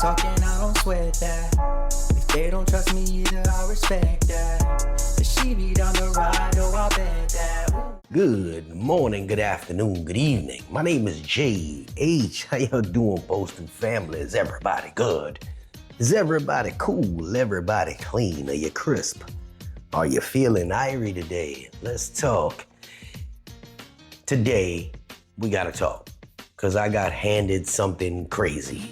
talking, I don't sweat that. If they don't trust me either, I respect that. But she be down the ride, oh, I bet that. Ooh. Good morning, good afternoon, good evening. My name is J.H. How y'all doing, Postal family? Is everybody good? Is everybody cool? Everybody clean? Are you crisp? Are you feeling irie today? Let's talk. Today, we gotta talk, because I got handed something crazy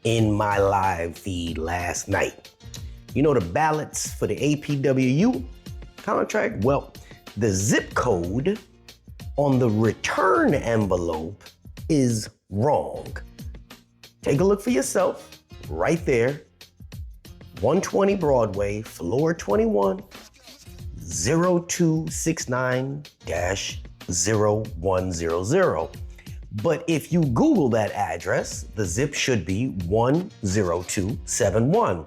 in my live feed last night. You know the ballots for the APWU contract? Well, the zip code on the return envelope is wrong. Take a look for yourself, right there. 120 Broadway, floor 21, 0269-0100. But if you Google that address, the zip should be 10271.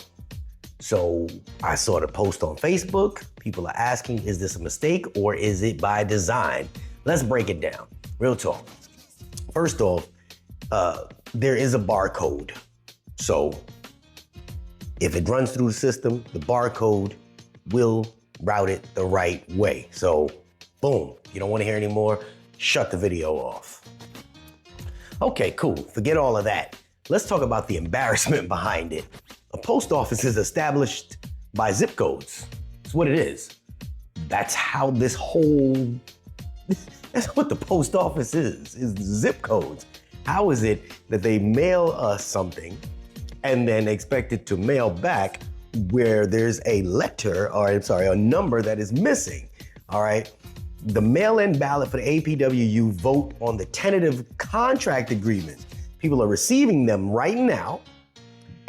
So I saw the post on Facebook. People are asking, is this a mistake or is it by design? Let's break it down. Real talk. First off, there is a barcode. So if it runs through the system, the barcode will route it the right way. So boom, you don't want to hear any more, shut the video off. Okay, cool, forget all of that. Let's talk about the embarrassment behind it. A post office is established by zip codes. That's what it is. That's how this whole, that's what the post office is zip codes. How is it that they mail us something and then expect it to mail back where there's a letter, or I'm sorry, a number that is missing, all right? The mail-in ballot for the APWU vote on the tentative contract agreement. People are receiving them right now,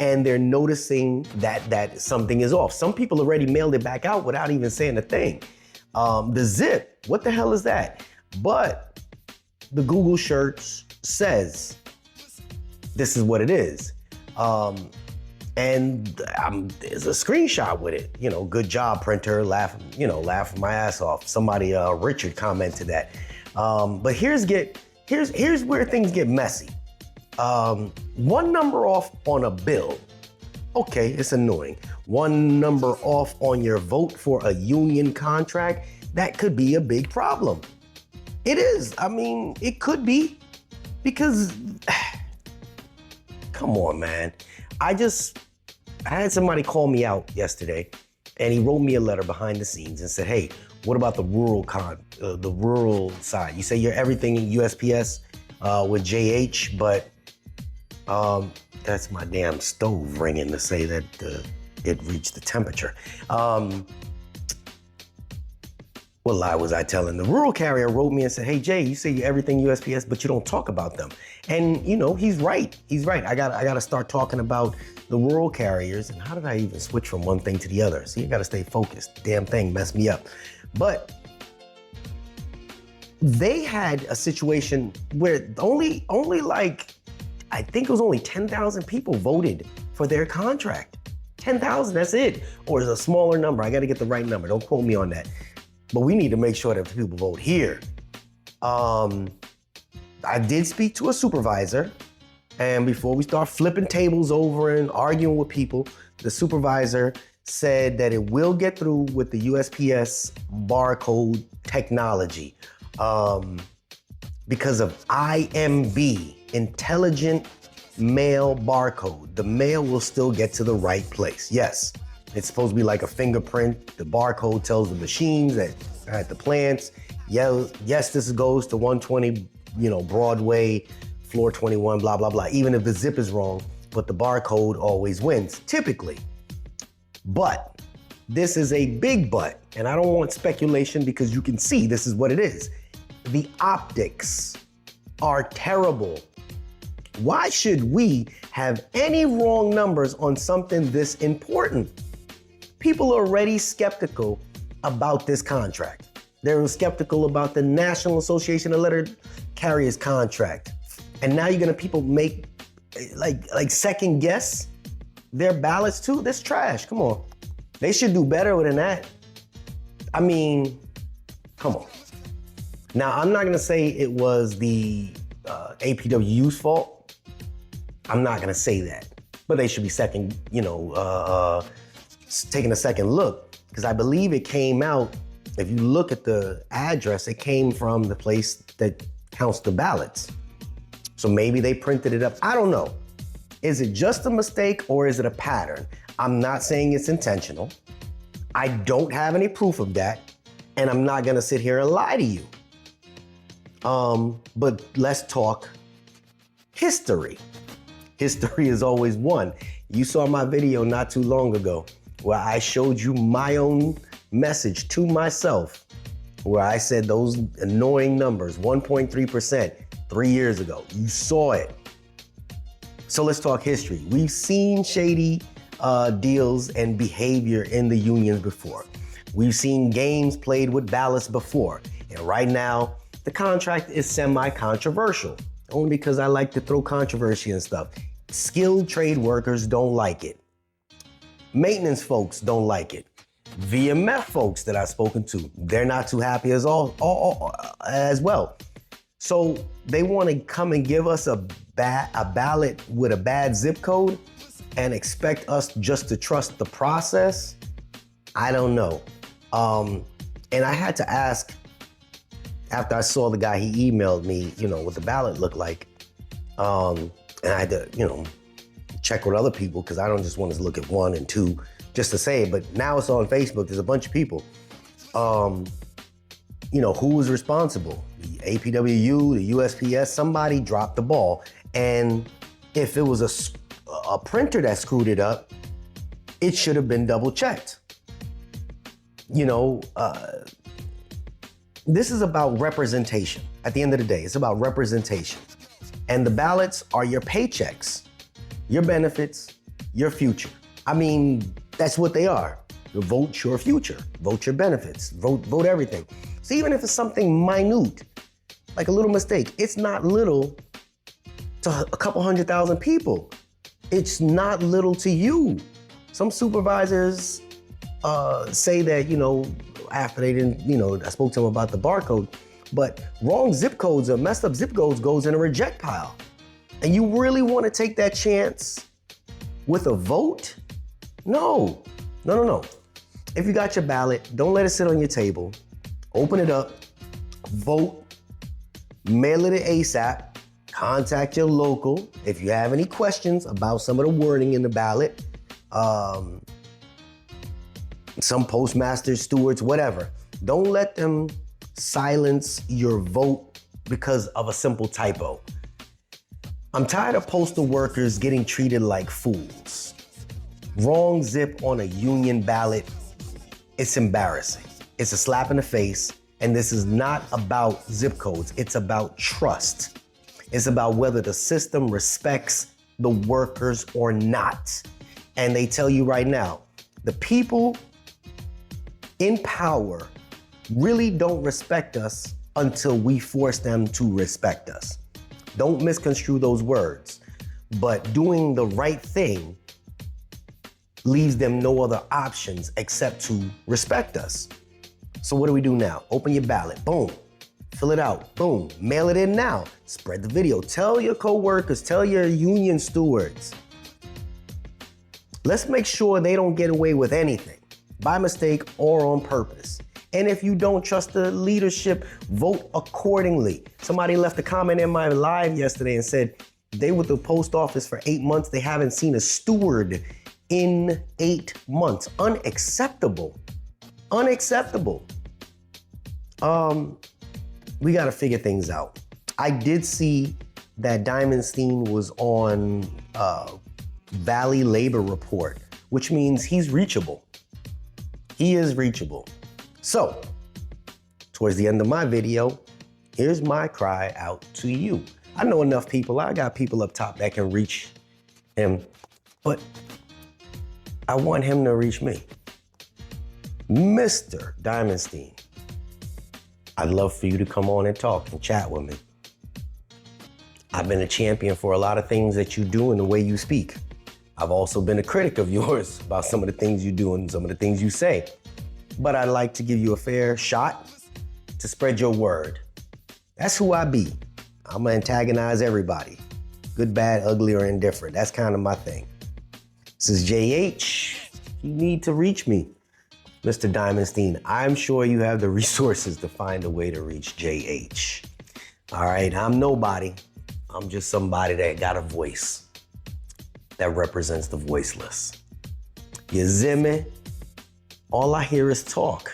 and they're noticing that something is off. Some people already mailed it back out without even saying a thing. The zip, what the hell is that? But the Google search says this is what it is. And there's a screenshot with it. You know, good job, printer, laughing my ass off. Somebody, Richard commented that. But here's where things get messy. One number off on a bill. Okay, it's annoying. One number off on your vote for a union contract, that could be a big problem. It is, I mean, it could be, because, come on, man. I had somebody call me out yesterday, and he wrote me a letter behind the scenes and said, hey, what about the rural side? You say you're everything in USPS with JH, but that's my damn stove ringing to say that it reached the temperature. What lie was I telling? The rural carrier wrote me and said, hey, Jay, you say you're everything USPS, but you don't talk about them. And you know, he's right. He's right. I gotta start talking about the rural carriers. And how did I even switch from one thing to the other? See, you gotta stay focused. Damn thing messed me up. But they had a situation where only like, I think it was only 10,000 people voted for their contract. 10,000, that's it. Or it's a smaller number. I gotta get the right number. Don't quote me on that. But we need to make sure that people vote here. I did speak to a supervisor, and before we start flipping tables over and arguing with people, the supervisor said that it will get through with the USPS barcode technology because of IMB, Intelligent Mail Barcode. The mail will still get to the right place. Yes. It's supposed to be like a fingerprint. The barcode tells the machines that are at the plants, yes, this goes to 120, Broadway, floor 21, blah, blah, blah. Even if the zip is wrong, but the barcode always wins, typically. But this is a big but, and I don't want speculation because you can see this is what it is. The optics are terrible. Why should we have any wrong numbers on something this important? People are already skeptical about this contract. They're skeptical about the National Association of Letter Carriers contract. And now you're gonna people make like second guess their ballots too? That's trash, come on. They should do better than that. I mean, come on. Now, I'm not gonna say it was the APWU's fault. I'm not gonna say that. but they should be taking a second look, because I believe it came out, if you look at the address, it came from the place that counts the ballots. So maybe they printed it up. I don't know. Is it just a mistake or is it a pattern? I'm not saying it's intentional. I don't have any proof of that, and I'm not gonna sit here and lie to you. But let's talk history. History is always one. You saw my video not too long ago where I showed you my own message to myself, where I said those annoying numbers, 1.3%, 3 years ago. You saw it. So let's talk history. We've seen shady deals and behavior in the unions before. We've seen games played with ballots before. And right now, the contract is semi-controversial, only because I like to throw controversy and stuff. Skilled trade workers don't like it. Maintenance folks don't like it. VMF folks that I've spoken to, they're not too happy as well. So they want to come and give us a ballot with a bad zip code and expect us just to trust the process? I don't know. And I had to ask, after I saw the guy, he emailed me, what the ballot looked like. And I had to, check with other people, because I don't just want to look at one and two just to say it. But now it's on Facebook. There's a bunch of people. Who was responsible? The APWU, the USPS, somebody dropped the ball. And if it was a printer that screwed it up, it should have been double checked. This is about representation. At the end of the day, it's about representation. And the ballots are your paychecks, your benefits, your future. I mean, that's what they are. You vote your future, vote your benefits, vote everything. So even if it's something minute, like a little mistake, it's not little to a couple 100,000 people. It's not little to you. Some supervisors say that, after they didn't, I spoke to them about the barcode, but wrong zip codes or messed up zip codes goes in a reject pile. And you really want to take that chance with a vote? No. If you got your ballot, don't let it sit on your table. Open it up, vote, mail it ASAP, contact your local if you have any questions about some of the wording in the ballot. Some postmasters, stewards, whatever. Don't let them silence your vote because of a simple typo. I'm tired of postal workers getting treated like fools. Wrong zip on a union ballot, it's embarrassing. It's a slap in the face, and this is not about zip codes. It's about trust. It's about whether the system respects the workers or not. And they tell you right now, the people in power really don't respect us until we force them to respect us. Don't misconstrue those words, but doing the right thing leaves them no other options except to respect us. So what do we do now? Open your ballot, boom, fill it out, boom, mail it in now, spread the video, tell your coworkers, tell your union stewards. Let's make sure they don't get away with anything, by mistake or on purpose. And if you don't trust the leadership, vote accordingly. Somebody left a comment in my live yesterday and said they were at the post office for 8 months. They haven't seen a steward in 8 months. Unacceptable. Unacceptable. We got to figure things out. I did see that Diamondstein was on Valley Labor Report, which means he's reachable. He is reachable. So, towards the end of my video, here's my cry out to you. I know enough people. I got people up top that can reach him, but I want him to reach me. Mr. Diamondstein, I'd love for you to come on and talk and chat with me. I've been a champion for a lot of things that you do and the way you speak. I've also been a critic of yours about some of the things you do and some of the things you say. But I'd like to give you a fair shot to spread your word. That's who I be. I'm gonna antagonize everybody. Good, bad, ugly, or indifferent. That's kind of my thing. This is JH. You need to reach me, Mr. Diamondstein. I'm sure you have the resources to find a way to reach JH. All right, I'm nobody. I'm just somebody that got a voice that represents the voiceless. You see me? All I hear is talk,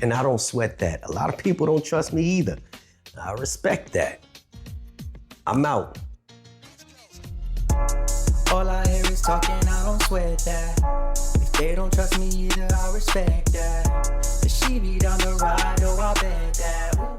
and I don't sweat that. A lot of people don't trust me either. I respect that. I'm out. All I hear is talking, I don't sweat that. If they don't trust me either, I respect that. The she be down the ride, oh, I bet that. Ooh.